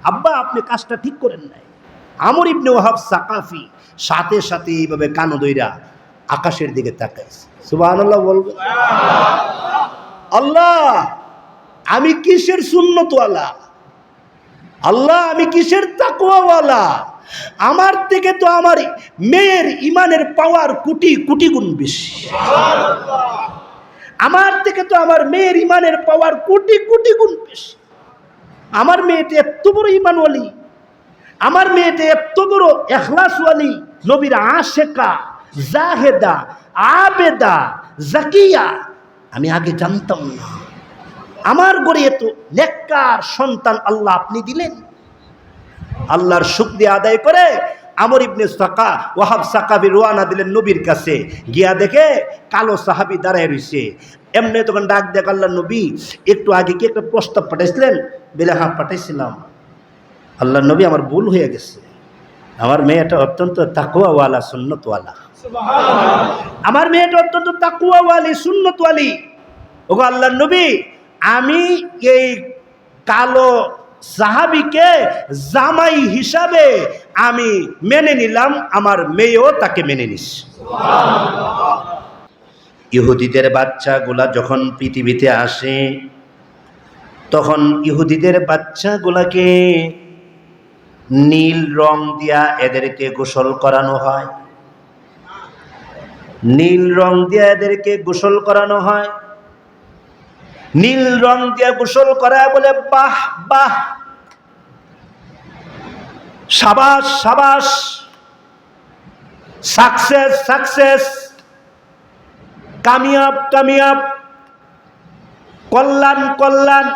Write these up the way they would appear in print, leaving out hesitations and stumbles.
আব্বা আপনি কাজটা ঠিক করেন নাই। আমর ইবনে ওয়াহাব সাকাফি সাথে সাথে এইভাবে কানো দইরা আকাশের দিকে তাকাইছে। সুবহানাল্লাহ বলবেন? আল্লাহ আমি কিসের সুন্নতওয়ালা, আল্লাহ আমি কিসের তাকওয়াওয়ালা, আমার থেকে তো আমার মেয়ের ইমানের পাওয়ার কোটি কোটি গুণ বেশি। আমার থেকে তো আমার মেয়ের ইমানের পাওয়ার কোটি কোটি গুণ বেশি। আমার মেয়েটা এত বড় ইমানওয়ালি, আমার মেয়েটা এত বড় ইখলাসওয়ালি, নবীর আশেকা, জাহেদা, আবেদা, জাকিয়া, আমি আগে জানতাম না। আমার ঘরে এত নেককার সন্তান আল্লাহ আপনি দিলেন। আল্লাহর শুকরিয়া আদায় করে আমর ইবনে ওয়াহাব সাকাফি রওনা দিলেন নবীর কাছে। গিয়া দেখে কালো সাহাবী দাঁড়ায় রইছে। এমনি তখন ডাক দেখ, আল্লাহর নবী একটু আগে কি একটা প্রস্তাব পাঠাইছিলেন? বলে হ্যাঁ পাঠাইছিলাম। আল্লাহর নবী আমার ভুল হয়ে গেছে, আমার মেয়েটা অত্যন্ত তাকওয়াওয়ালা, সুন্নতওয়ালা। আমার মেয়েটা অত্যন্ত তাকওয়াওয়ালি, সুন্নতওয়ালি। ওগো আল্লাহর নবী, আমি এই কালো সাহাবীকে জামাই হিসাবে আমি মেনে নিলাম, আমার মেয়েও তাকে মেনে নিস। ইহুদিদের বাচ্চাগুলা যখন পৃথিবীতে আসে, তখন ইহুদিদের বাচ্চাগুলাকে নীল রং দিয়া এদেরকে গোসল করানো হয়। নীল রং দিয়া এদেরকে গোসল করানো হয়। নীল রং দিয়া গোসল করায় বলে বাহ বাহ, সাবাস সাবাস, সাকসেস সাকসেস, কামিয়াব কামিয়াব, কল্যাণ কল্যাণ।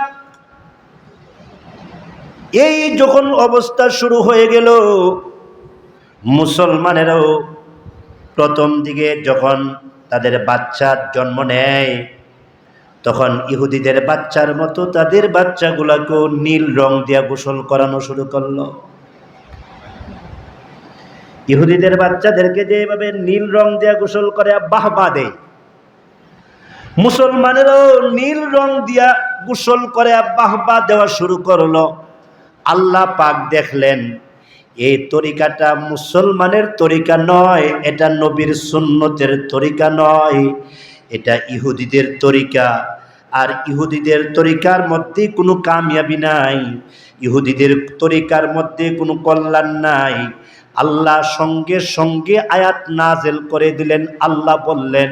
এই যখন অবস্থা শুরু হয়ে গেল, মুসলমানেরাও প্রথম দিকে যখন তাদের বাচ্চার জন্ম নেয়, তখন ইহুদিদের বাচ্চার মতো তাদের বাচ্চাগুলাকেও নীল রং দিয়া গোসল করানো শুরু করলো। ইহুদিদের বাচ্চাদেরকে যেভাবে নীল রং দিয়া গোসল করে বাহবা দেয়, মুসলমানেরও নীল রং দিয়া গোসল করে বাহবা দেওয়া শুরু করলো। আল্লাহ পাক দেখলেন এই তরিকাটা মুসলমানের তরিকা নয়, এটা নবীর সুন্নতের তরিকা নয়, এটা ইহুদিদের তরিকা। আর ইহুদিদের তরিকার মধ্যে কোনো কামিয়াবি নাই, ইহুদিদের তরিকার মধ্যে কোনো কল্যাণ নাই। আল্লাহ সঙ্গে সঙ্গে আয়াত নাজেল করে দিলেন। আল্লাহ বললেন,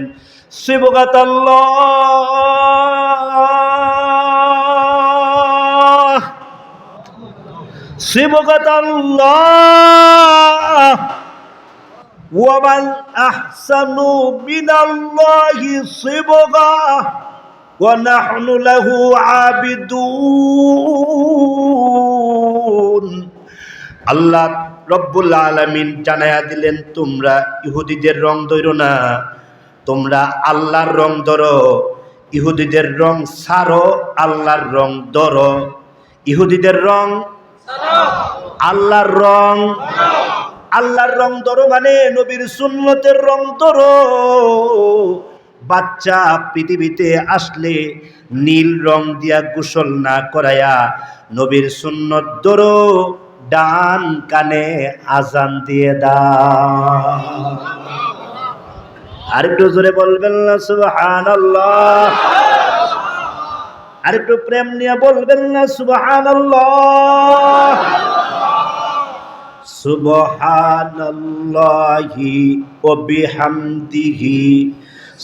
সিবগাতাল্লাহ সিবগাতাল্লাহ ওয়া মান আহসানু মিনাল্লাহি সিবগা ওয়া নাহনু লাহু আবিদুন। আল্লাহ রব্বুল আলামিন জানায়া দিলেন, তোমরা ইহুদিদের রং ধরো না, তোমরা আল্লাহর রং ধরো। ইহুদিদের রং ছাড়ো, আল্লাহর রং ধরো। ইহুদিদের রং, আল্লাহর রং, আল্লাহর রং ধরো মানে নবীর সুন্নতের রং ধরো। বাচ্চা পৃথিবীতে আসলে নীল রং দিয়া গোসল না করায়া নবীর সুন্নত ধরো, ডান কানে আজান দিয়ে দাও। আরেকটু জোরে বলবেন না সুবহানাল্লাহ? আরেকটু প্রেম নিয়ে বলবেন না সুবহানাল্লাহ? সুবহানাল্লাহি ওয়া বিহামদিহি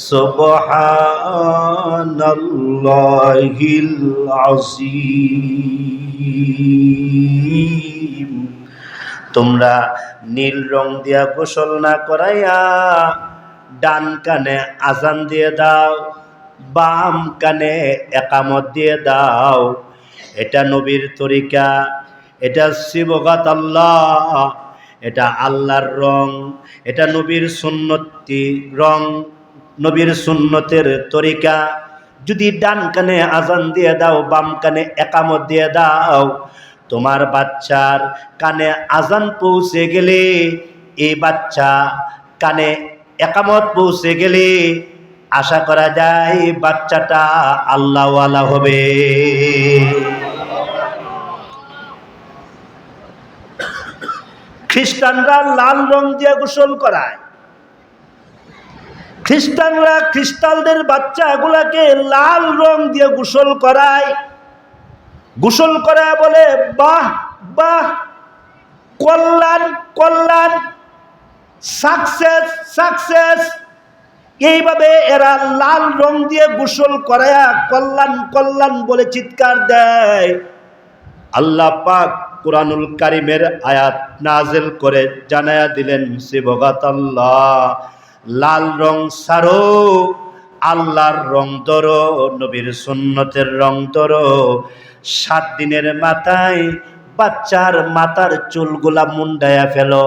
সুবহানাল্লাহিল আযীম। তোমরা নীল রং দিয়া গোসল না করাইয়া ডান কানে আজান দিয়ে দাও, বাম কানে একামত দিয়ে দাও। এটা নবীর তরিকা, এটা সিবগাত আল্লাহ, এটা আল্লাহর রং, এটা নবীর সুন্নতি রং, নবীর সুন্নতের তরিকা। যদি ডান কানে আজান দিয়ে দাও, বাম কানে একামত দিয়ে দাও, তোমার বাচ্চার কানে আজান পৌঁছে গেলে, এই বাচ্চা কানে একামত পৌঁছে গেলে আশা করা যায় বাচ্চাটা আল্লাহওয়ালা হবে। খ্রিস্টানরা লাল রং দিয়ে গোসল করায়। খ্রিস্টানরা খ্রিস্টানদের বাচ্চাগুলাকে লাল রং দিয়ে গোসল করায়। গোসল করায় বলে বাহ বাহ, কল্যাণ কল্যাণ, সাকসেস সাকসেস। এইভাবে এরা লাল রং দিয়ে গোসল করায়া কল্যাণ কল্যাণ বলে চিৎকার দেয়। আল্লাহ পাক কুরআনুল কারীমের আয়াত নাযিল করে জানায়া দিলেন, সিবগাতাল্লাহ, লাল রং ছাড়ো, আল্লাহর রং ধরো, নবীর সুন্নতের রং ধরো। 7 দিনের মাথায় বাচ্চার মাথার চুলগুলা মুন্ডায়া ফেলো।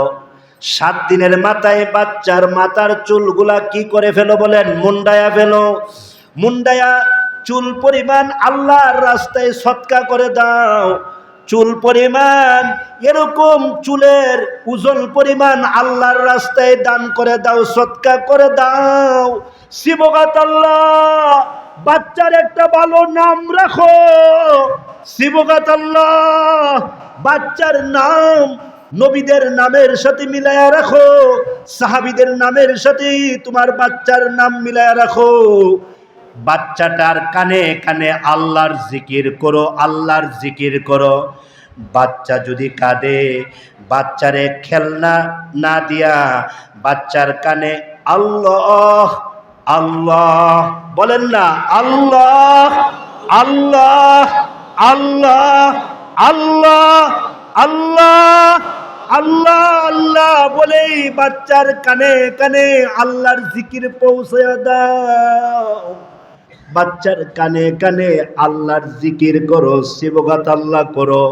7 দিনের মাথায় বাচ্চার মাথার চুলগুলা কি করে ফেলো বলেন? মুন্ডায়া ফেলো। মুন্ডায়া চুল পরিমাণ আল্লাহর রাস্তায় সদকা করে দাও। চুল পরিমাণ, এরকম চুলের ওজন পরিমাণ আল্লাহর রাস্তায় দান করে দাও, সদকা করে দাও। সিবগাতাল্লাহ, বাচ্চার একটা ভালো নাম রাখো। সিবগাতাল্লাহ, বাচ্চার নাম নবীদের নামের সাথে মিলায়া রাখো, সাহাবীদের নামের সাথে তোমার বাচ্চার নাম মিলায়া রাখো। বাচ্চাটার কানে কানে আল্লাহর জিকির করো, আল্লাহর জিকির করো। বাচ্চা যদি কাঁদে, বাচ্চারে খেলনা না দিয়া বাচ্চার কানে আল্লাহ আল্লাহ বলেন না, আল্লাহ আল্লাহ আল্লাহ আল্লাহ আল্লাহ আল্লাহ আল্লাহ বলেই বাচ্চার কানে কানে আল্লাহর জিকির পৌঁছায়া দাও। বাচ্চার কানে কানে আল্লাহর জিকির করো, সিবগাতাল্লাহ করো।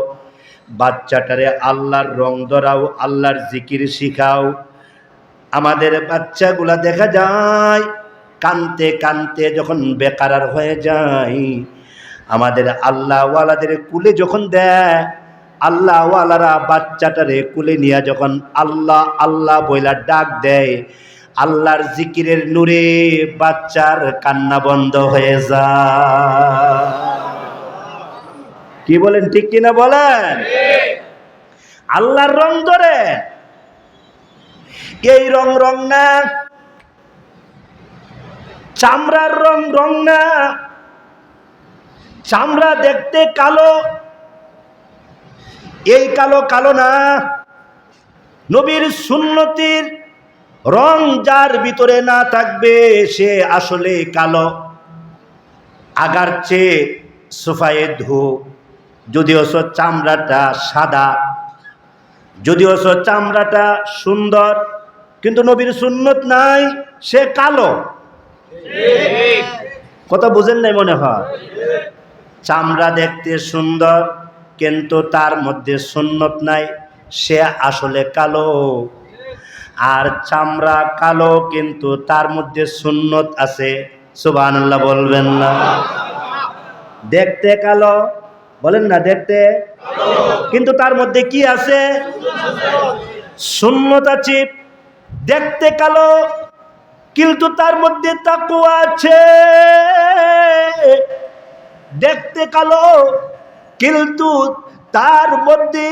বাচ্চাটারে আল্লাহর রং ধরাও, আল্লাহর জিকির শিখাও। আমাদের বাচ্চাগুলা দেখা যায় কানতে কানতে যখন বেকারার হয়ে যায়, আমাদের আল্লাহওয়ালাদের কুলে যখন দেয়, আল্লাহওয়ালারা বাচ্চাটারে কুলে নিয়ে যখন আল্লাহ আল্লাহ বইলা ডাক দেয়, আল্লাহর জিকিরের নূরে বাচ্চার কান্না বন্ধ হয়ে যায়। কি বলেন, ঠিক কিনা বলেন? আল্লাহর রং ধরে, এই রং রং না, চামড়ার রং রং না। চামড়া দেখতে কালো, এই কালো কালো না। নবীর সুন্নতির রং যার ভিতরে না থাকবে সে আসলে কালো। আগার চেয়ে সোফায়ে ধু, যদিও চামড়াটা সাদা, যদিও চামড়াটা সুন্দর, কিন্তু নবীর সুন্নত নাই, সে কালো। কথা বুঝেন নাই মনে হয়? চামড়া দেখতে সুন্দর কিন্তু তার মধ্যে সুন্নত নাই, সে আসলে কালো। আর চামড়া কালো কিন্তু তার মধ্যে সুন্নত আছে। সুবহানাল্লাহ বলবেন না? দেখতে কালো, বলেন না, দেখতে কিন্তু তার মধ্যে কি আছে? সুন্নত আছে। দেখতে কালো কিন্তু তার মধ্যে তাকওয়া আছে। দেখতে কালো কিন্তু তার মধ্যে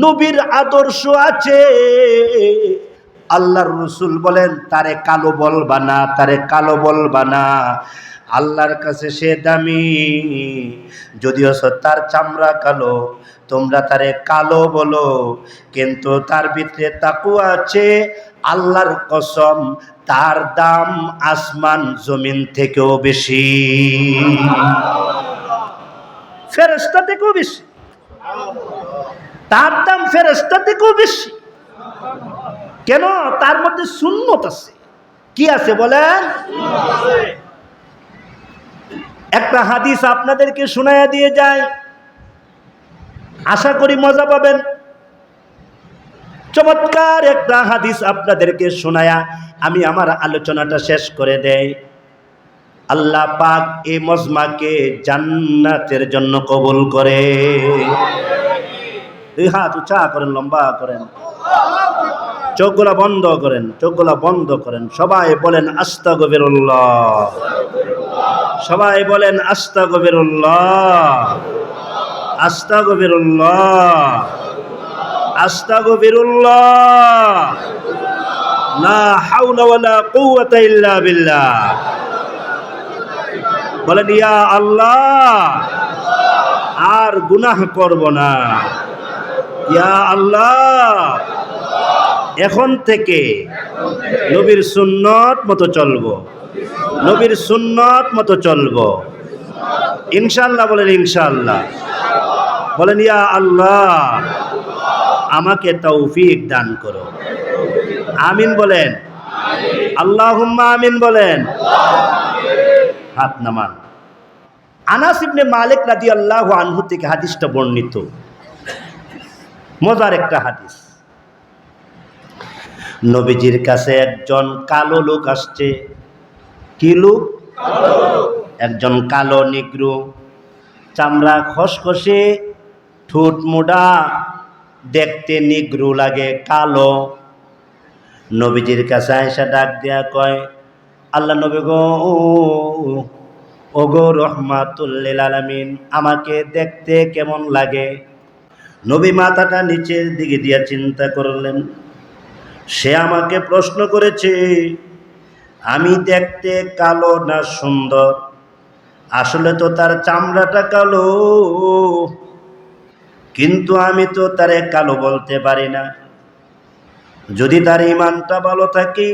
নবীর আদর্শ আছে। আল্লাহর রাসূল বলেন, তারে কালো বলবা না, তারে কালো বলবা না, আল্লাহর কাছে সে দামি। যদিও তার চামড়া কালো, তোমরা তারে কালো বলো, কিন্তু তার ভিতরে তাকওয়া আছে। আল্লাহর কসম, তার দাম আসমান জমিন থেকেও বেশি, ফেরেশতা থেকেও বেশি। তার দাম ফেরেশতা থেকেও বেশি। কেন? তার মধ্যে সুন্নত আছে। কি আছে বলেন? একটা হাদিস আপনাদেরকে শোনায়া দিয়ে যায়, আশা করি মজা পাবেন। চমৎকার একটা হাদিস আপনাদেরকে শোনায়া আমি আমার আলোচনাটা শেষ করে দেই। আল্লাহ পাক এই মজমাকে জান্নাতের জন্য কবুল করে। দুই হাত উঁচা করেন, লম্বা করেন, চোখগুলা বন্ধ করেন, চোখগুলা বন্ধ করেন। সবাই বলেন আস্তাগফিরুল্লাহ, সবাই বলেন আস্তাগফিরুল্লাহ, আস্তাগফিরুল্লাহ, আস্তাগফিরুল্লাহ, লা হাওলা ওয়ালা কুওয়াতা ইল্লা বিল্লাহ। বলেন ইয়া আল্লাহ, আর গুনাহ করব না। ইয়া আল্লাহ, এখন থেকে নবীর সুন্নত মতো চলবো, নবীর সুন্নত মতো চলবো ইনশাআল্লাহ। বলেন ইনশাআল্লাহ। বলেন ইয়া আল্লাহ, আমাকে তৌফিক দান করো। আমিন বলেন, আল্লাহুম্মা আমিন বলেন। হাত নামান। আনাস ইবনে মালিক রাদিয়াল্লাহু আনহু থেকে হাদিসটা বর্ণিত, মজার একটা হাদিস। নবীজির কাছে একজন কালো লোক আসছে। কি লোক? একজন কালো নিগ্রো, চামড়া খসখসে, ঠোঁট মোটা, দেখতে নিগ্রো লাগে, কালো। নবীজির কাছে আয়েশা ডাক দেয়া কয়, আল্লাহ নবী গো, ওগো রহমাতুল লিল আলামিন, আমাকে দেখতে কেমন লাগে? নবী মাথাটা নিচের দিকে দিয়া চিন্তা করলেন। সে আমাকে প্রশ্ন করেছে, আমি দেখতে কালো না সুন্দর? আসলে তো তার চামড়াটা কালো, কিন্তু আমি তো তারে কালো বলতে পারি না। যদি তার ঈমানটা ভালো থাকে,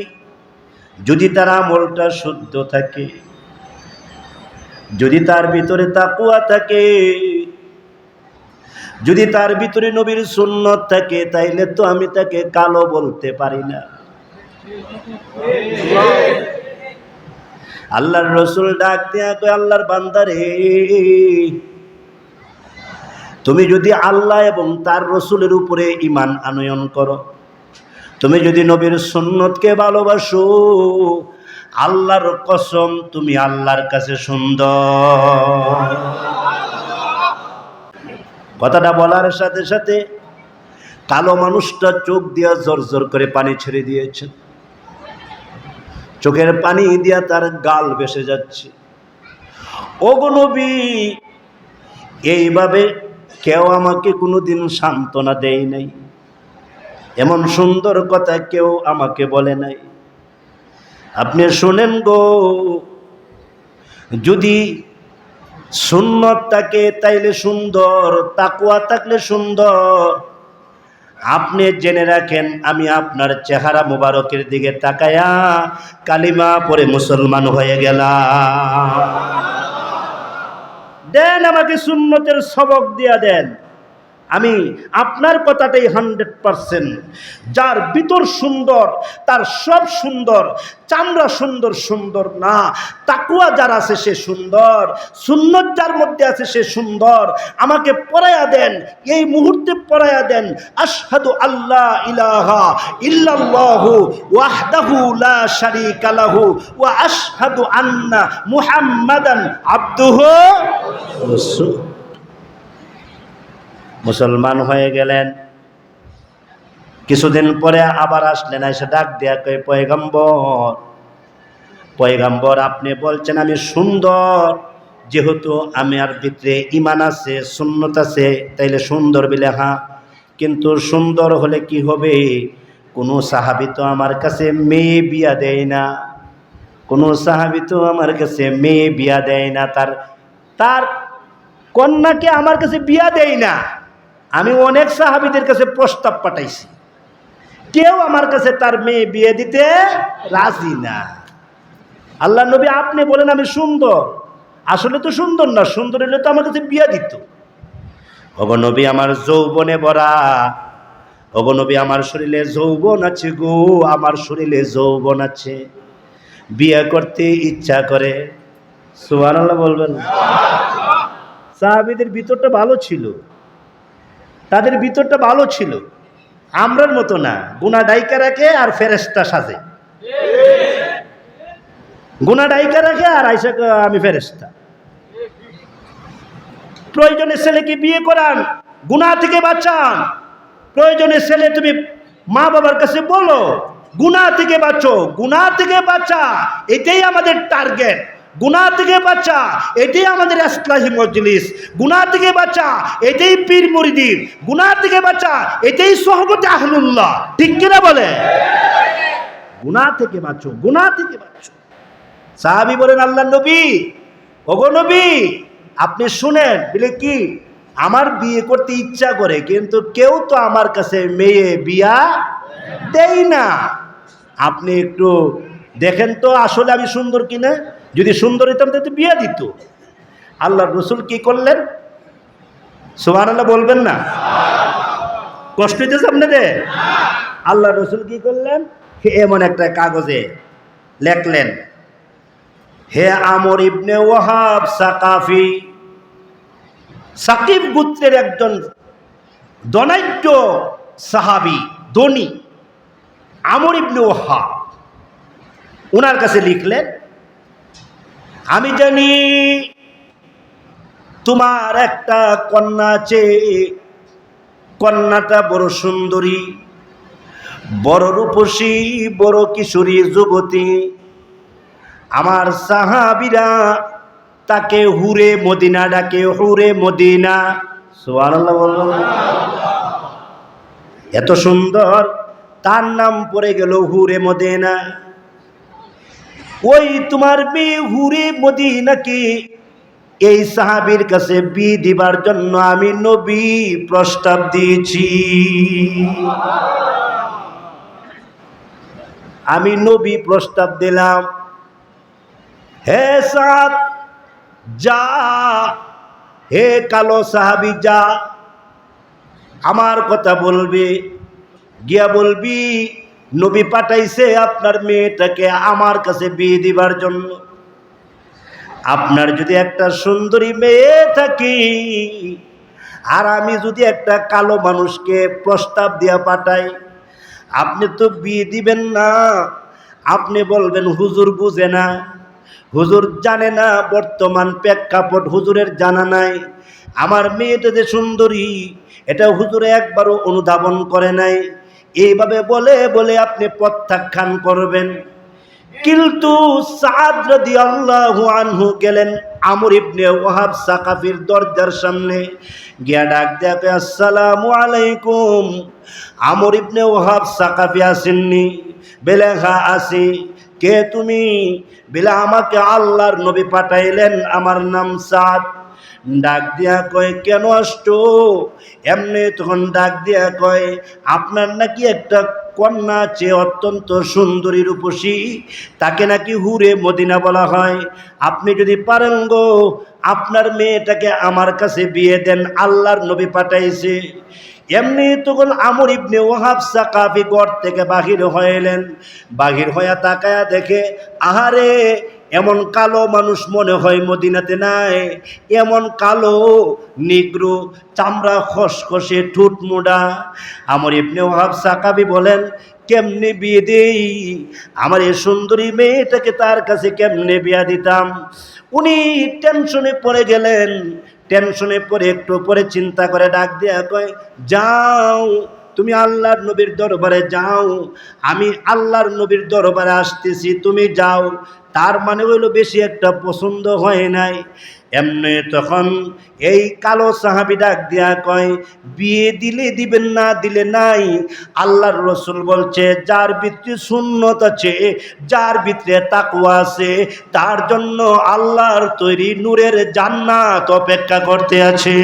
যদি তার আমলটা শুদ্ধ থাকে, যদি তার ভিতরে তাকওয়া থাকে, যদি তার ভিতরে নবীর সুন্নত থাকে, তাইলে তো আমি তাকে কালো বলতে পারি না। আল্লাহর রাসূল ডাক দিয়া কয়, আল্লাহর বান্দারে, তুমি যদি আল্লাহ এবং তার রাসূলের উপরে ঈমান আনয়ন করো, তুমি যদি নবীর সুন্নতকে ভালোবাসো, আল্লাহর কসম তুমি আল্লাহর কাছে সুন্দর। কথাটা বলার সাথে সাথে কালো মানুষটা চোখ দিয়া জোর করে পানি ছেড়ে দিয়েছে। চোখের পানি দিয়া তার গাল ভেসে যাচ্ছে। ওগো নবী, এইভাবে কেউ আমাকে কোনোদিন সান্ত্বনা দেয় নাই, এমন সুন্দর কথা কেউ আমাকে বলে নাই। আপনি শোনেন গো, যদি সুন্নত থাকে তাইলে সুন্দর, তাকওয়া থাকলে সুন্দর। আপনি জেনে রাখেন, আমি আপনার চেহারা মুবারকের দিকে তাকায়া কালিমা পড়ে মুসলমান হয়ে গেলাম। দেন আমাকে সুন্নতের সবক দিয়া দেন। আমি আপনার কথাটাই 100%। যার ভিতর সুন্দর তার সব সুন্দর, চামড়া সুন্দর সুন্দর না, তাকওয়া যার আছে সে সুন্দর, সুন্নত যার মধ্যে আছে সে সুন্দর। আমাকে পড়ায়া দেন, এই মুহূর্তে পড়ায়া দেন, আশহাদু আল্লা ইলাহা ইল্লাল্লাহু ওয়াহদাহু লা শারীকা লাহু ওয়া আশহাদু আন্না মুহাম্মাদান আবদুহু ওয়া রাসূলুহু। মুসলমান হয়ে গেলেন। কিছুদিন পরে আবার আসলেন, এসে ডাক দেয়া কয়, পয়গম্বর, পয়গম্বর, আপনি বলছেন আমি সুন্দর, যেহেতু আমার ভিতরে ঈমান আছে, সুন্নত আছে, তাইলে সুন্দর বলে হ্যাঁ, কিন্তু সুন্দর হলে কি হবে? কোনো সাহাবী তো আমার কাছে মেয়ে বিয়া দেয় না, কোনো সাহাবী তো আমার কাছে মেয়ে বিয়া দেয় না, তার কন্যাকে আমার কাছে বিয়া দেয় না। আমি অনেক সাহাবীদের কাছে প্রস্তাব পাঠাইছি, কেউ আমার কাছে তার মেয়ে বিয়ে দিতে রাজি না। আল্লাহ নবী, আপনি বলেন আমি সুন্দর, আসলে তো সুন্দর না, সুন্দর হলে তো আমার কাছে বিয়ে দিত। ওগো নবী, আমার যৌবনে ভরা, ওগো নবী, আমার শরীরে যৌবন আছে গো, আমার শরীরে যৌবন আছে, বিয়ে করতে ইচ্ছা করে। সুবহানাল্লাহ বলবেন। সাহাবীদের ভিতরটা ভালো ছিল, তাদের ভিতরটা ভালো ছিল, আমরার মতো না। গুনাহ ডাইকা রাখে আর ফেরেশতা সাজে, গুনাহ ডাইকা রাখে আর আইসা আমি ফেরেশতা। প্রয়োজনে ছেলেকে বিয়ে করান, গুনাহ থেকে বাঁচান। প্রয়োজনে ছেলে তুমি মা বাবার কাছে বলো, গুনাহ থেকে বাঁচো, গুনাহ থেকে বাঁচা, এটাই আমাদের টার্গেট। গুনাহ থেকে বাঁচা, এটাই আমাদের ইসলাহি মজলিস। গুনাহ থেকে বাঁচা, এটাই পীর মুরিদির। গুনাহ থেকে বাঁচা, এটাই সোহবতে আহলুল্লাহ। ঠিক কিনা বলে? গুনাহ থেকে বাঁচো, গুনাহ থেকে বাঁচো। সাহাবী বলেন, আল্লাহর নবী, ওগো নবী, আপনি শুনেন। বলে কি? আমার বিয়ে করতে ইচ্ছা করে, কিন্তু কেউ তো আমার কাছে মেয়ে বিয়া দেই না। আপনি একটু দেখেন তো আসলে আমি সুন্দর কিনা। যদি সুন্দর হইতাম তো বিয়া দিত। আল্লাহর রাসূল কি করলেন? সুবহানাল্লাহ বলবেন না? কষ্ট হইতেছে আপনাদের? আল্লাহর রাসূল কি করলেন? এমন একটা কাগজে লেখলেন, হে আমর ইবনে ওয়াহাব সাকাফি, সাকিব গোত্রের একজন ধনাঢ্য সাহাবী, ধনী আমর ইবনে ওয়াহাব, ওনার কাছে লিখলেন, আমি জানি তোমার একটা কন্যা আছে, কন্যাটা বড় সুন্দরী, বড় রূপসী, বড় কিশোরী যুবতী। আমার সাহাবীরা তাকে হুরে মদিনা ডাকে, হুরে মদিনা। সুবহানাল্লাহ বলুন। এত সুন্দর, তার নাম পড়ে গেল হুরে মদিনা। ওই তোমার মেয়ে হুরে মদিনাকে এই সাহাবীর কাছে বিয়ে দিবার জন্য আমি নবী প্রস্তাব দিয়েছি। আমি নবী প্রস্তাব দিলাম, হে সাদ যা, হে কালো সাহাবী যা, আমার কথা বলবি, গিয়া বলবি নবী পাঠাইছে আপনার মেয়েটাকে আমার কাছে বিয়ে দিবার জন্য। আপনার যদি একটা সুন্দরী মেয়ে থাকে, আর আমি যদি একটা কালো মানুষকে প্রস্তাব দিয়া পাঠাই, আপনি তো বিয়ে দিবেন না। আপনি বলবেন হুজুর বুঝে না, হুজুর জানে না, বর্তমান প্রেক্ষাপট হুজুরের জানা নাই। আমার মেয়েটা যে সুন্দরী এটা হুজুরে একবারও অনুধাবন করে নাই। এইভাবে বলে বলে আপনি প্রত্যাখ্যান করবেন। কিন্তু সাদ রাদিয়াল্লাহু আনহু গেলেন আমর ইবনে ওয়াহাব সাকাফির দরজার সামনে, গিয়া ডাক দেয়া, আসসালামু আলাইকুম। আমর ইবনে ওয়াহাব সাকাফি আসেননি? বেলে হ্যাঁ আসি। কে তুমি? বেলে আমাকে আল্লাহর নবী পাঠাইলেন, আমার নাম সাদ। ডাক দিয়া কয়, কেন আসছো? এমনি তখন ডাক দিয়া কয়, আপনার নাকি একটা কন্যা আছে অত্যন্ত সুন্দরী রূপসী, তাকে নাকি হুরে মদিনা বলা হয়। আপনি যদি পারেন গো, আপনার মেয়েটাকে আমার কাছে বিয়ে দেন, আল্লাহর নবী পাঠাইছে। এমনি তখন আমর ইবনে ওয়াহাব সাকাফি ঘর থেকে বাহির হইলেন। বাহির হইয়া তাকায়া দেখে, আহারে, এমন কালো মানুষ মনে হয় মদিনাতে নাই। এমন কালো নিগ্রো, চামড়া খসখসে, ঠোঁট মোড়া। আমর ইবনে ওয়াহাব সাকাফি বলেন, কেমনে বিয়ে দেই? আমার এই সুন্দরী মেয়েটাকে তার কাছে কেমনে বিয়া দিতাম? উনি টেনশনে পড়ে গেলেন। টেনশনে পড়ে একটু পরে চিন্তা করে ডাক দেয়া কয়, যাও তুমি আল্লাহর নবীর দরবারে যাও, আমি আল্লাহর নবীর দরবারে আসতেছি, তুমি যাও। তার মানে হইল বেশি একটা পছন্দ হয় নাই। এমনি তখন এই কালো সাহাবী ডাক দিয়া কয়, বিয়ে দিলে দিবেন, না দিলে নাই। আল্লাহর রাসূল বলছে, যার ভিতরে সুন্নত আছে, যার ভিতরে তাকওয়া আছে, তার জন্য আল্লাহর তৈরি নূরের জান্নাত অপেক্ষা করতে আছে।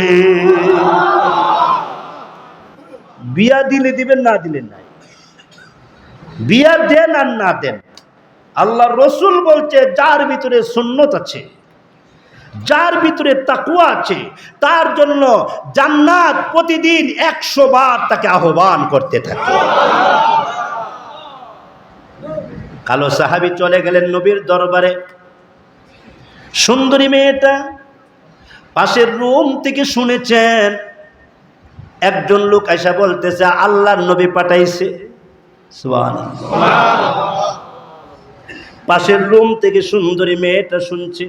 বিয়া দিলে দিবেন, না দিলে নাই। বিয়া দেন আর না দেন, আল্লাহর রাসূল বলছে, যার ভিতরে সুন্নত আছে, যার ভিতরে তাকওয়া আছে, তার জন্য জান্নাত প্রতিদিন 100 বার তাকে আহ্বান করতে থাকে। কালো সাহাবী চলে গেলেন নবীর দরবারে। সুন্দরী মেয়েটা পাশের রুম থেকে শুনেছেন, একজন লোক আইসা বলতেছে আল্লাহর নবী পাঠাইছে। সুবহানাল্লাহ। পাশের রুম থেকে সুন্দরী মেয়েটা শুনছে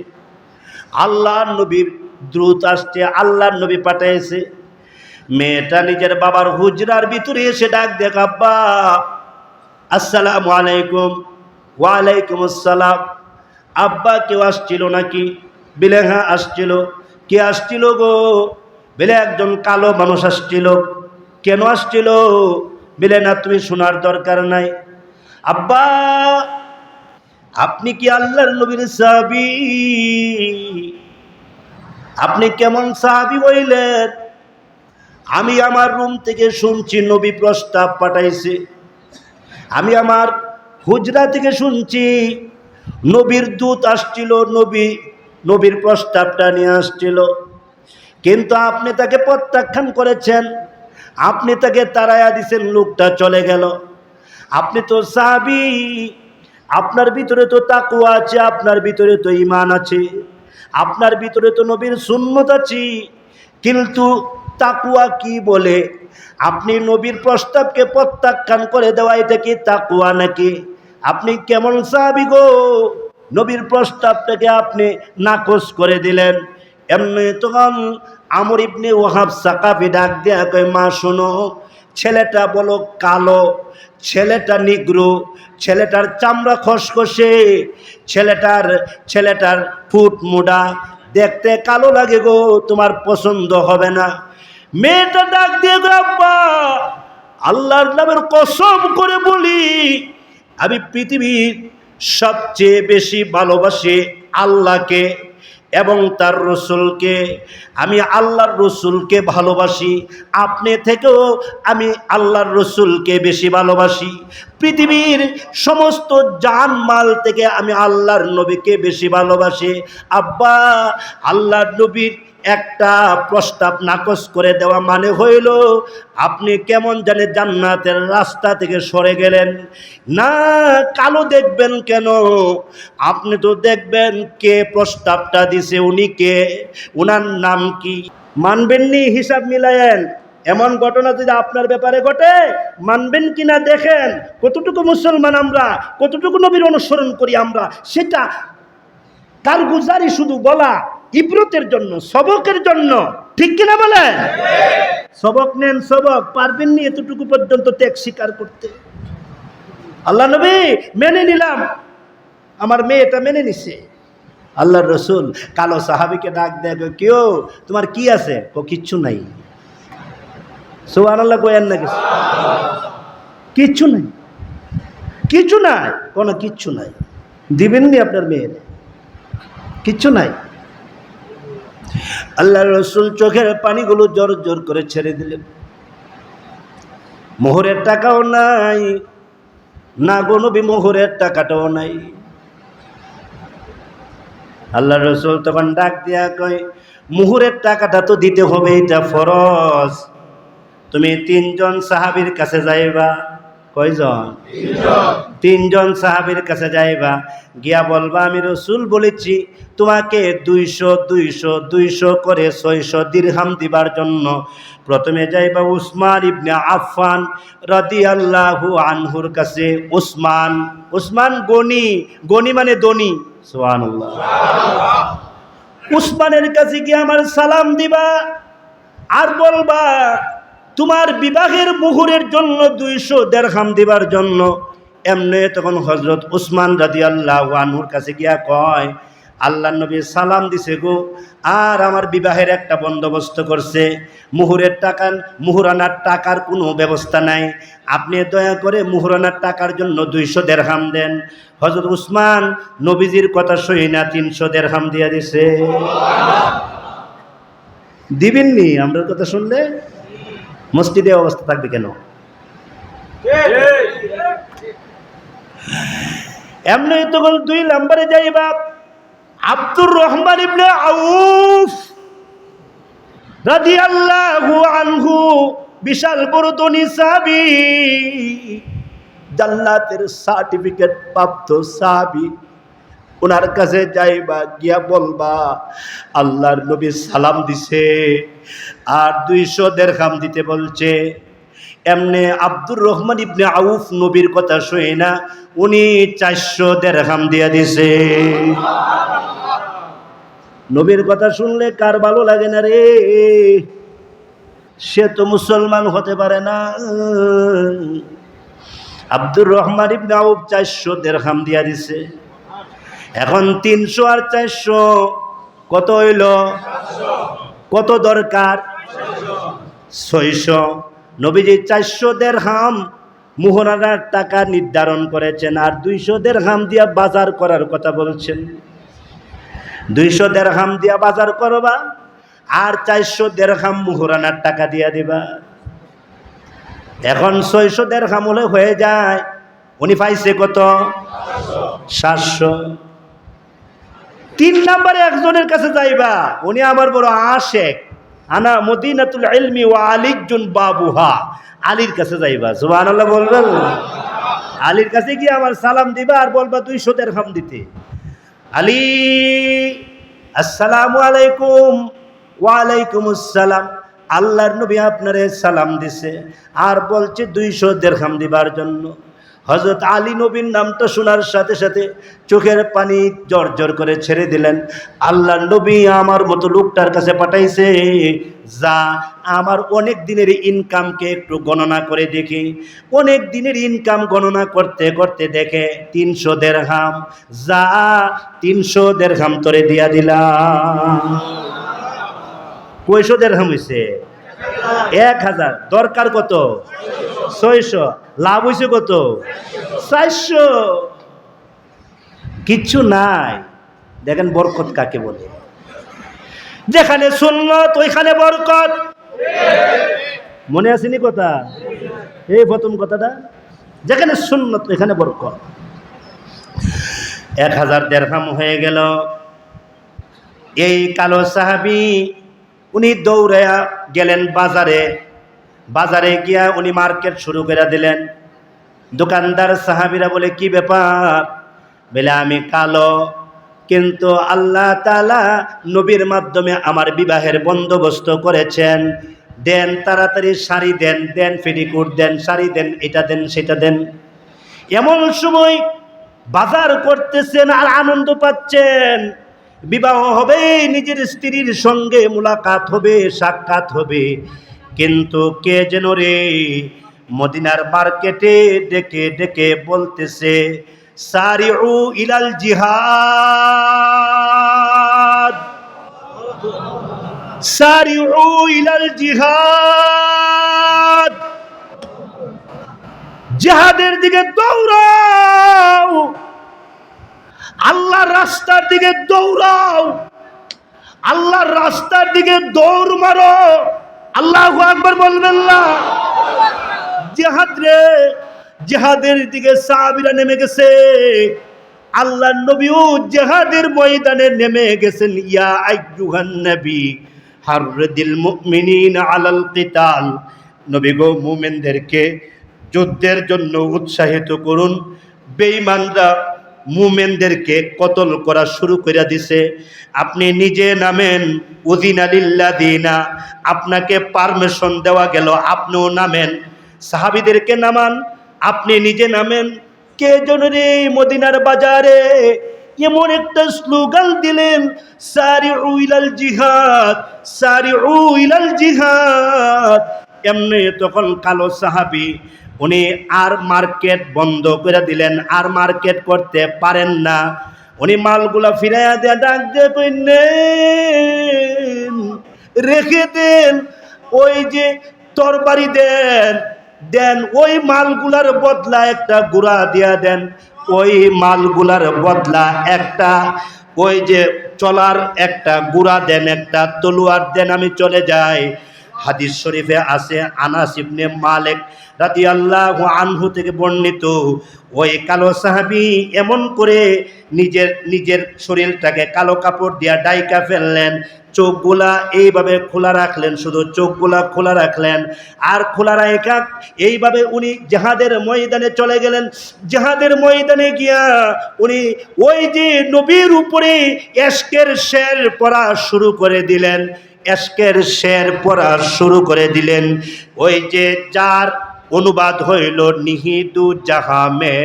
আল্লাহর নবীর দ্রুত আসছে, আল্লাহর নবী পাঠাইছে। মেয়েটা নিজের বাবার হুজরার ভিতরে এসে ডাক দেখ, আব্বা আসসালামু আলাইকুম। ওয়ালাইকুম আসসালাম। আব্বা কেউ আসছিল নাকি? বলে হ্যাঁ আসছিল। কে আসছিল গো? বলে একজন কালো মানুষ আসছিল। কেন আসছিল? বলে না তুমি শোনার দরকার নাই। আব্বা আপনি কি আল্লাহর নবীর সাহাবী? আপনি কেমন সাহাবী হইলেন? আমি আমার রুম থেকে শুনছি নবী প্রস্তাব পাঠাইছে। আমি আমার হুজরা থেকে শুনছি নবীর দূত আসছিল, নবীর প্রস্তাবটা নিয়ে আসছিল। কিন্তু আপনি তাকে প্রত্যাখ্যান করেছেন, আপনি তাকে তাড়াইয়া দিছেন, লোকটা চলে গেল। আপনি তো সাহাবী, আপনার ভিতরে তো তাকওয়া আছে, আপনার ভিতরে তো ঈমান আছে, আপনার ভিতরে তো নবীর সুন্নত আছে, কিন্তু তাকওয়া কি বলে? আপনি নবীর প্রস্তাবকে প্রত্যাখ্যান করে দেওয়া, এটা কি তাকওয়া নাকি? আপনি কেমন সাহাবী গো? নবীর প্রস্তাবটাকে আপনি নাকচ করে দিলেন। এমনি তখন আমর ইবনে ওয়াহাব সাকাফি ডাক দেয়া কয়, মা শোনো, ছেলেটা বলো কালো, ছেলেটা নিগ্রো, ছেলেটার চামড়া খসখসে, ছেলেটার ফুট মোড়া, দেখতে কালো লাগে গো, তোমার পছন্দ হবে না। মেয়েটা ডাক দিয়ে গো, আব্বা আল্লাহর নামের কসম করে বলি, আমি পৃথিবীর সবচেয়ে বেশি ভালোবাসি আল্লাহকে এবং তার রসুলকে। আমি আল্লাহর রসুলকে ভালোবাসি, আপনি থেকেও আমি আল্লাহর রসুলকে বেশি ভালোবাসি। পৃথিবীর সমস্ত জানমাল থেকে আমি আল্লাহর নবীকে বেশি ভালোবাসি। আব্বা আল্লাহর নবীর একটা প্রস্তাব নাকচ করে দেওয়া মানে হইল আপনি কেমন জানে জান্নাতের রাস্তা থেকে সরে গেলেন। না, কালো দেখবেন কেন? আপনি তো দেখবেন কে প্রস্তাবটা দিছে, উনি কে, উনার নাম কি। মানবেননি? হিসাব মিলায়েন। এমন ঘটনা যদি আপনার ব্যাপারে ঘটে, মানবেন কিনা দেখেন। কতটুকু মুসলমান আমরা, কতটুকু নবীর অনুসরণ করি আমরা, সেটা কারগুজারি শুধু বলা, ইবরতের জন্য, সবকের জন্য। ঠিক কিনা বলেন? সবক নেন, সবক। পারবেননি এতটুকু পর্যন্ত ত্যাগ স্বীকার করতে? আল্লাহ নবী মেনে নিলাম, আমার মেয়েটা মেনে নিছে। আল্লাহর রসুল কালো সাহাবীকে ডাক দেয়, কেউ তোমার কি আছে? ও কিচ্ছু নাই। সুবহানাল্লাহ কয়েন না? কিচ্ছু নাই, কিচ্ছু নাই, কোনো কিচ্ছু নাই। দিবেননি আপনার মেয়ের? কিচ্ছু নাই। আল্লাহর রসুল চোখের পানিগুলো জোর জোর করে ছেড়ে দিলেন। মোহরের টাকাও নাই, না গো নবী, মোহরের টাকাটাও নাই। আল্লাহ রসুল তখন ডাক দিয়া কয়, মুহুরের টাকাটা তো দিতে হবে, এটা ফরজ। তুমি 3 জন সাহাবীর কাছে যাইবা। কয়জন? 3 জন সাহাবীর কাছে যাইবা, গিয়া বলবা আমি রসুল বলেছি তোমাকে 200 করে 600 দিরহাম দিবার জন্য। প্রথমে যাইবা উসমান ইবনে আফফান রাদিয়াল্লাহু আনহুর কাছে। উসমান গনি মানে ধনী। সুবহানাল্লাহ। উসমানের কাছে গিয়ে আমার সালাম দিবা, আর বলবা তোমার বিবাহের মুহুরের জন্য 200 দিরহাম দিবার জন্য। এমনি তখন হযরত উসমান রাদিয়াল্লাহু আনহুর কাছে গিয়া কয়, আল্লাহর নবী সালাম দিছে গো, আর আমার বিবাহের একটা বন্দোবস্ত করছে, মুহুরানার টাকার কোনো ব্যবস্থা নাই, আপনি দয়া করে মুহুরানার টাকার জন্য 200 দিরহাম দেন। হযরত উসমান নবীজির কথা শুনে না 300 দিরহাম দিয়া দিছে। দিবেননি? আমরা কথা শুনলে মসজিদে অবস্থা থাকবে কেন? এমনি তখন 2 নম্বরে যাইবা আব্দুর রহমান ইবনে আউফ রাদিয়াল্লাহু আনহু, বিশাল বড় ধনী সাহাবী, জান্নাতের সার্টিফিকেট প্রাপ্ত সাহাবী। ওনার কাছে যাইবা, গিয়া বলবা আল্লাহর নবী সালাম দিছে আর 200 দিরহাম দিতে বলছে। এমনি আব্দুর রহমান ইবনে আউফ নবীর কথা শুনে না উনি 400 দিরহাম দিয়া দিছে। নবীর কথা শুনলে কার ভালো লাগে না রে? সে তো মুসলমান হতে পারে না। আব্দুর রহমান ইবনে আউফ 400 দিরহাম দিয়া দিছে। এখন 300 আর 400 কত হইল? কত দরকার? 600। নবীজি 400 দিরহাম মুহরানার টাকা নির্ধারণ করেছেন, আর 200 দিরহাম দিয়া বাজার করার কথা বলছেন। 200 দিরহাম দিয়া বাজার করবা, আর 400 দিরহাম মুহরানার টাকা দিয়া দিবা। এখন 600 দিরহাম হলে হয়ে যায়। উনি পাইছে কত? 700। 3 নম্বরে একজনের কাছে যাইবা, উনি আমার বড় আশেক, আনা মদিনাতুল ইলমি ওয়া আলিজুন বাবুহা। আলীর কাছে যাইবা, সুবহানাল্লাহ বলবেন। আলীর কাছে গিয়ে আমার সালাম দিবা আর বলবা 200 দিরহাম দিতে। আলী, আসসালামু আলাইকুম। ওয়া আলাইকুম আসসালাম। আল্লাহর নবী আপনারে সালাম দিছে আর বলছে 200 দিরহাম দিবার জন্য। হযরত আলী নবীর নামটা শোনার সাথে সাথে চোখের পানি জর্জর করে ছেড়ে দিলেন। আল্লাহর নবী আমার মতো লোকটার কাছে পাঠাইছে, যা আমার অনেক দিনের ইনকামকে একটু গণনা করে দেখি। অনেক দিনের ইনকাম গণনা করতে করতে দেখে 300 দিরহাম। যা 300 দিরহাম তোরে দিয়া দিলাম। কয়শো দিরহাম হইছে? 1000। দরকার কত? 600। লাভ হইছে কত? 400। কিচ্ছু নাই। দেখেন বরকত কাকে বলে। যেখানে সুন্নত ওইখানে বরকত। মনে আসেনি কথা? এই প্রথম কথাটা, যেখানে সুন্নত ওইখানে বরকত। 1000 দিরহাম হয়ে গেল। এই কালো সাহাবী উনি দৌড়ায়া গেলেন বাজারে। বাজারে গিয়া উনি মার্কেট শুরু করে দিলেন। দোকানদার সাহাবীরা বলে, কি ব্যাপার? বলে, আমি কালো, কিন্তু আল্লাহ তাআলা নবীর মাধ্যমে আমার বিবাহের বন্দোবস্ত করেছেন। দেন, তাড়াতাড়ি শাড়ি দেন, দেন পেটিকোট দেন, শাড়ি দেন, এটা দেন সেটা দেন। এমন সময় বাজার করতেছেন আর আনন্দ পাচ্ছেন। বিবাহ হবে, নিজের স্ত্রীর সঙ্গে মুলাকাত হবে, সাক্ষাৎ হবে। কিন্তু কে যেন রে মদিনার মার্কেটে ডেকে ডেকে বলতেছে, সারিউ ইলাল জিহাদ, সারিউ ইলাল জিহাদ। জিহাদের দিকে দৌড়াও, আল্লাহর রাস্তার দিকে দৌড়াও, আল্লাহর রাস্তার দিকে দৌড় মারো। আল্লাহু আকবার বলবেন না? জিহাদ রে, জিহাদের দিকে সাহাবীরা নেমে গেছে। আল্লাহর নবীও জিহাদের ময়দানে নেমে গেছেন। ইয়া আইয়ুহান নবী হারদিল মুমিনিনা আলাল কিতাল। নবী গো, মুমিনদেরকে যুদ্ধের জন্য উৎসাহিত করুন। বেঈমানরা মুমিনদেরকে কতল করা শুরু করে দিছে। আপনি নিজে নামেন, উযিনা লিল্লাযিনা, আপনাকে পারমিশন দেওয়া গেল, আপনিও নামেন। সাহাবীদেরকে নামান, আপনি নিজে নামেন। কে জন রে মদিনার বাজারে এমন একটা স্লোগান দিলেন, সারিউ ইলাল জিহাদ, সারিউ ইলাল জিহাদ। এমনি তখন কালো সাহাবী উনি আর মার্কেট বন্ধ করে দিলেন, আর মার্কেট করতে পারেন না। উনি মালগুলা ফিরাইয়া দিয়ে ডাক দিয়ে কইলেন, রেখে দেন, ওই যে তরবারি দেন, দেন ওই মালগুলার বদলা একটা গুড়া দিয়া দেন, ওই মালগুলার বদলা একটা ওই যে চলার একটা গুড়া দেন, একটা তলোয়ার দেন, আমি চলে যাই। হাদিস শরীফে আছে, আনাস ইবনে মালিক রাদিয়াল্লাহু আনহু থেকে বর্ণিত, ওই কালো সাহাবী এমন করে নিজের শরীরটাকে কালো কাপড় দিয়া ডাইকা ফেললেন, চোখগুলা এইভাবে খোলা রাখলেন, শুধু চোখগুলা খোলা রাখলেন, আর খোলা রাখা এইভাবে উনি জিহাদের ময়দানে চলে গেলেন। জিহাদের ময়দানে গিয়া উনি ওই যে নবীর উপরে ইশকের শের পড়া শুরু করে দিলেন, ইশকের শের পড়া শুরু করে দিলেন। ওই যে যার অনুবাদ হইল, নিহিদু জাহামে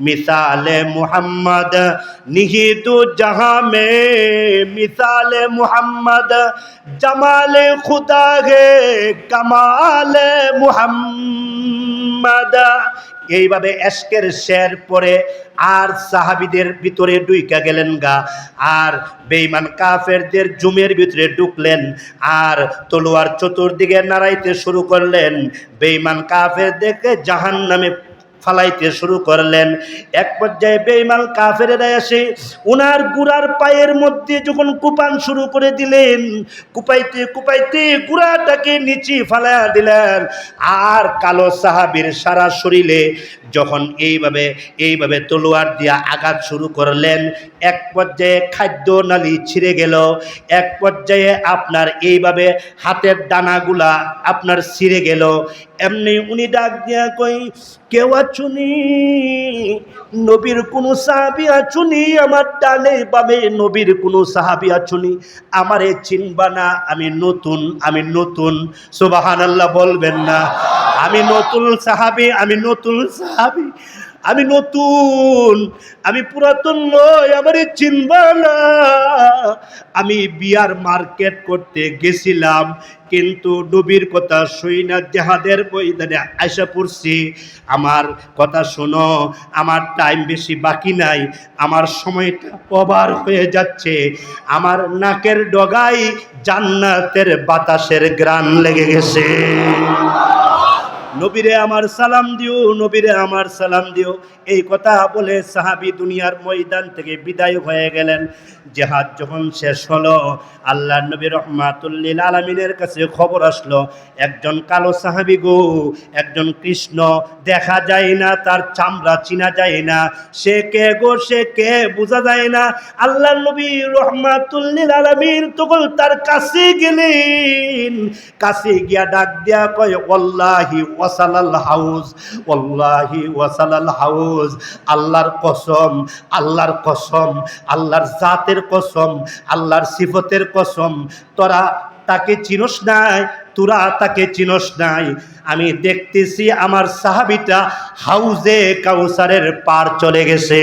মিসালে মুহাম্মদ, নিহিদু জাহামে মিসালে মুহাম্মদ, জামালে খুদা হে কামালে মুহাম্মদ। মুহাম্মাদা। এইভাবে এশকের শের পরে আর সাহাবীদের ভিতরে ঢুইকা গেলেন গা, আর বেঈমান কাফেরদের জুমের ভিতরে ঢুকলেন, আর তলোয়ার চতুর্দিকে নাড়াইতে শুরু করলেন, বেঈমান কাফেরদেরকে জাহান্নামে ফালাইতে শুরু করলেন। এক পর্যায়ে বেঈমান কাফেরেরা এসে উনার গুড়ার পায়ের মধ্যে যখন কুপান শুরু করে দিলেন, কুপাইতে কুপাইতে গুড়াটাকে নিচে ফালাইয়া দিলেন, আর কালো সাহাবীর সারা শরীরে যখন এইভাবে তলোয়ার দিয়া আঘাত শুরু করলেন, এক পর্যায়ে খাদ্য নালী ছিঁড়ে গেল, এক পর্যায়ে আপনার এইভাবে হাতের ডানাগুলা আপনার ছিঁড়ে গেল। এমনি উনি ডাক দিয়া কই, কেউ আছুনি, নবীর কোন সাহাবী আছুনি আমার ডানে বামে, নবীর কোন সাহাবী আছুনি, আমারে চিনবা না, আমি নতুন। সুবহানাল্লাহ বলবেন না? আমি নতুন সাহাবী, আমি নতুন, আমি পুরাতন নয়, আমারে চিনবা না। আমি বিয়ার মার্কেট করতে গেছিলাম, কিন্তু নবীর কথা শুই না জিহাদের ময়দানে আইসা পড়ছি। আমার কথা শোনো, আমার টাইম বেশি বাকি নাই, আমার সময়টা ওভার হয়ে যাচ্ছে, আমার নাকের ডগায় জান্নাতের বাতাসের ঘ্রাণ লেগে গেছে। নবীরে আমার সালাম দিও, নবীরে আমার সালাম দিও। এই কথা বলে সাহাবী দুনিয়ার ময়দান থেকে বিদায় হয়ে গেলেন। জিহাদ যখন শেষ হলো, আল্লাহর নবী রাহমাতুল লিল আলামিনের কাছে খবর আসলো, একজন কালো সাহাবী গো, একজন কৃষ্ণ, দেখা যায় না, তার চামড়া চিনা যায় না, সে কে গো, সে কে বোঝা যায় না। আল্লাহর নবী রাহমাতুল লিল আলামিন তখন তার কাছে গেলেন, কাছে গিয়া ডাক দিয়া কয়, ওয়াল্লাহি ওয়াসালাল হাউজ, ওয়াল্লাহি ওয়াসালাল হাউজ, আল্লাহর কসম, আল্লাহর কসম, আল্লাহর জাতের কসম, আল্লাহর সিফতের কসম, তোরা তাকে চিনস নাই, তোরা তাকে চিনস নাই। আমি দেখতেছি আমার সাহাবীটা হাউজে কাউসারের পার চলে গেছে।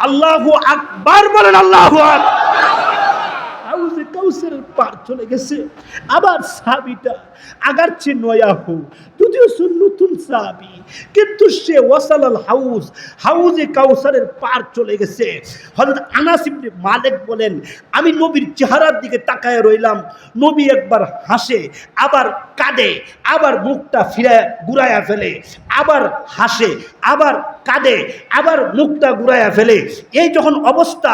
আল্লাহু আকবার বলেন, আল্লাহু আকবার। হাউজে কাউসারের পার চলে গেছে। আবার সাহাবীটা আগারচে নয়া হো, যদিও সে নতুন সাহাবী, কিন্তু সে ওয়াসালাল হাউজ, হাউজে কাউসারের পার চলে গেছে। হযরত আনাস ইবনে মালিক বলেন, আমি নবীর চেহারার দিকে তাকায় রইলাম, নবী একবার হাসে, আবার কাঁদে, আবার মুখটা ফিরে ঘুরায়া ফেলে, আবার হাসে, আবার কাঁদে, আবার মুখটা ঘুরায়া ফেলে। এই যখন অবস্থা,